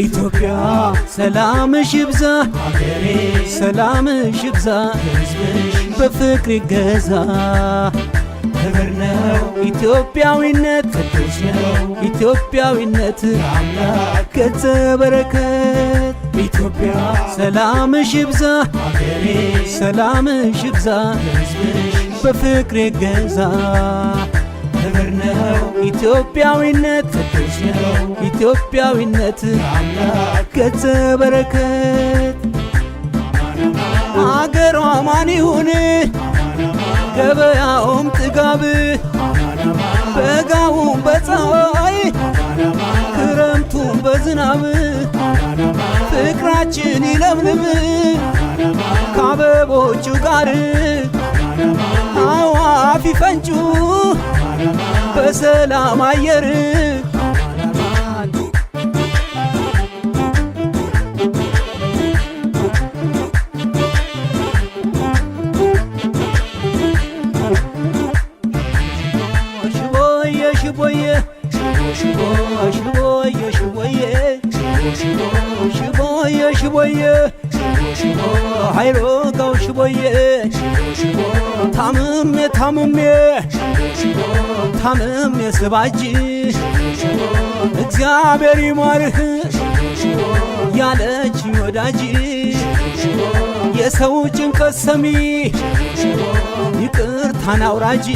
ኢትዮጵያ ሰላምሽ ይብዛ ሀገሬ ሰላምሽ ይብዛ ሕዝብሽ በፍቅር ይገዛ ክብር ነው ኢትዮጵያዊነት ቅዱስ ነው ኢትዮጵያዊነት አምላክ ገጸ በረከት ኢትዮጵያ ሰላምሽ ይብዛ ሀገሬ ሰላምሽ ይብዛ ሕዝብሽ በፍቅር ይገዛ ክብር ነው ኢትዮጵያዊነት ቅዱስ ነው ኢትዮጵያዊነት አምላክ ገጸ በረከት አገሯ ማን ይሁን ገበያውም ጥጋብ በጋውም በፀሐይ ክረምቱም በዝናብ ፍቅራችን ይለምልም ከአበቦቹ ጋር አዋፍ ይፈንጩ በሰላም አየር ሽቦዬ ሽቦዬ ሽቦዬ ሽቦዬ ሽቦዬ ሽቦዬ ኃይሎ ጋው ሽቦዬ ታምሜ ታምሜ ታምሜ ስባጅ እግዚአብሔር ይማርህ ያለች ወዳጅ የሰው ጭንቀት ሰሚ ይቅርታን አውራጅ